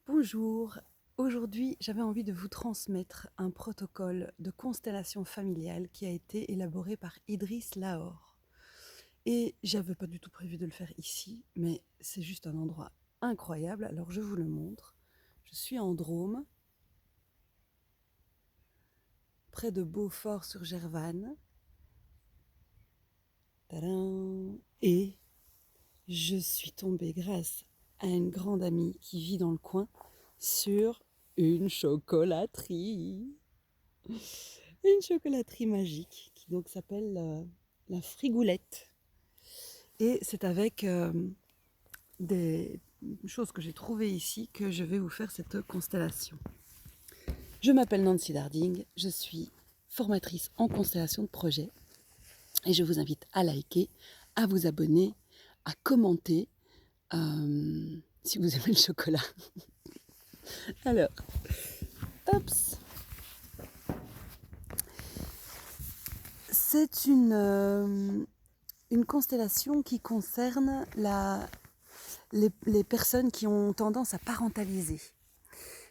Bonjour, aujourd'hui j'avais envie de vous transmettre un protocole de constellation familiale qui a été élaboré par Idriss Lahore. Et j'avais pas du tout prévu de le faire ici, mais c'est juste un endroit incroyable, alors je vous le montre. Je suis en Drôme, près de Beaufort-sur-Gervanne. Tadam! Et je suis tombée grâce à une grande amie qui vit dans le coin sur une chocolaterie. Une chocolaterie magique qui donc s'appelle la Frigoulette. Et c'est avec des choses que j'ai trouvées ici que je vais vous faire cette constellation. Je m'appelle Nancy Darding, je suis formatrice en constellation de projet et je vous invite à liker, à vous abonner, à commenter si vous aimez le chocolat. Alors, hop, c'est une constellation qui concerne les personnes qui ont tendance à parentaliser.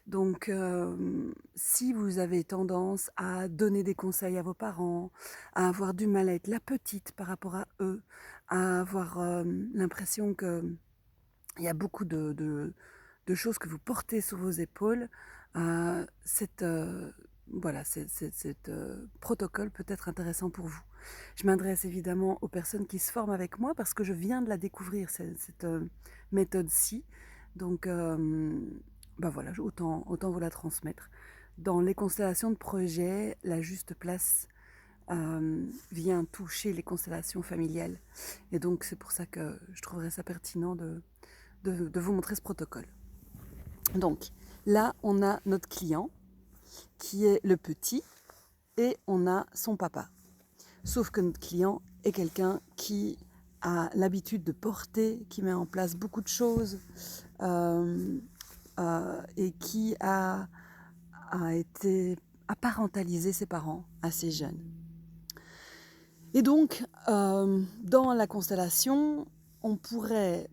Donc, si vous avez tendance à donner des conseils à vos parents, à avoir du mal à être la petite par rapport à eux, à avoir l'impression qu'il y a beaucoup de choses que vous portez sur vos épaules, cette protocole peut être intéressant pour vous. Je m'adresse évidemment aux personnes qui se forment avec moi parce que je viens de la découvrir, cette méthode-ci. Donc, voilà, autant vous la transmettre. Dans les constellations de projet, la juste place vient toucher les constellations familiales. Et donc, c'est pour ça que je trouverais ça pertinent de vous montrer ce protocole. Donc, là, on a notre client qui est le petit et on a son papa. Sauf que notre client est quelqu'un qui a l'habitude de porter, qui met en place beaucoup de choses et qui a parentalisé ses parents assez jeunes. Et donc, dans la constellation, on pourrait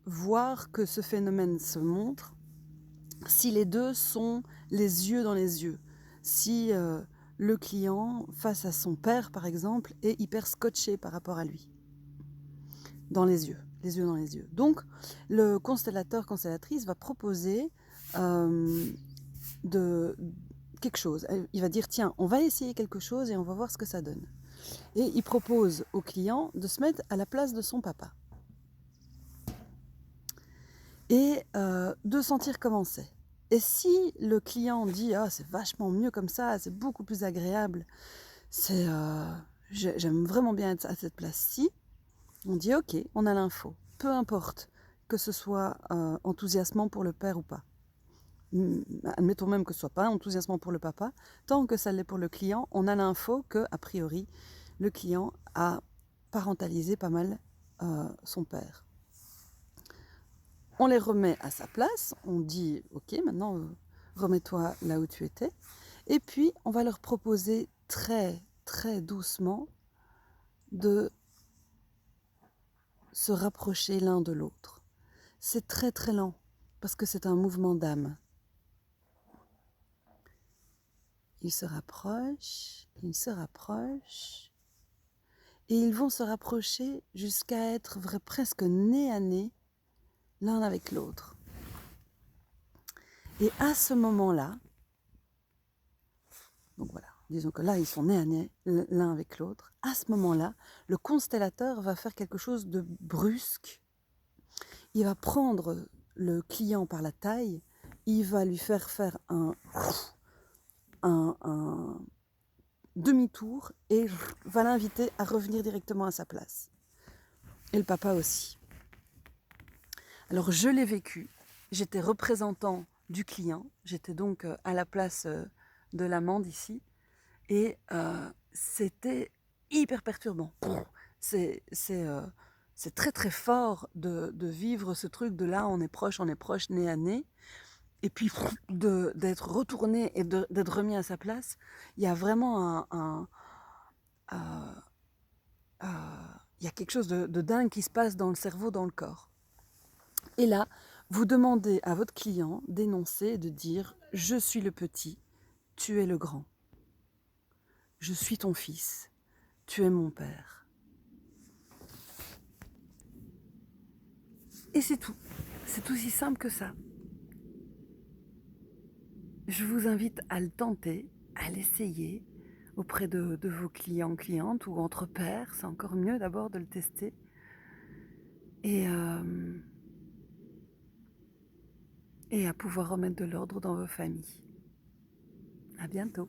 voir que ce phénomène se montre si les deux sont les yeux dans les yeux. Si le client, face à son père par exemple, est hyper scotché par rapport à lui, dans les yeux dans les yeux. Donc, le constellatrice va proposer quelque chose. Il va dire, tiens, on va essayer quelque chose et on va voir ce que ça donne. Et il propose au client de se mettre à la place de son papa. Et de sentir comment c'est. Et si le client dit « Ah, c'est vachement mieux comme ça, c'est beaucoup plus agréable, j'aime vraiment bien être à cette place-ci », on dit « Ok, on a l'info. Peu importe que ce soit enthousiasmant pour le père ou pas. Admettons même que ce soit pas enthousiasmant pour le papa. Tant que ça l'est pour le client, on a l'info que, a priori, le client a parentalisé pas mal son père. On les remet à sa place, on dit « Ok, maintenant, remets-toi là où tu étais ». Et puis, on va leur proposer très, très doucement de se rapprocher l'un de l'autre. C'est très, très lent, parce que c'est un mouvement d'âme. Ils se rapprochent, et ils vont se rapprocher jusqu'à être presque nez à nez l'un avec l'autre. Et à ce moment-là, donc voilà, disons que là, ils sont nez à nez l'un avec l'autre. À ce moment-là, le constellateur va faire quelque chose de brusque. Il va prendre le client par la taille, il va lui faire un demi-tour et va l'inviter à revenir directement à sa place. Et le papa aussi. Alors je l'ai vécu, j'étais représentant du client, j'étais donc à la place de l'amende ici, et c'était hyper perturbant. C'est très très fort de vivre ce truc de là, on est proche, nez à nez, et puis d'être retourné et d'être remis à sa place. Il y a vraiment il y a quelque chose de dingue qui se passe dans le cerveau, dans le corps. Et là, Vous demandez à votre client d'énoncer et de dire « Je suis le petit, tu es le grand. Je suis ton fils, tu es mon père. » Et c'est tout. C'est aussi simple que ça. Je vous invite à le tenter, à l'essayer auprès de vos clients, clientes ou entre pairs. C'est encore mieux d'abord de le tester. Et à pouvoir remettre de l'ordre dans vos familles. À bientôt.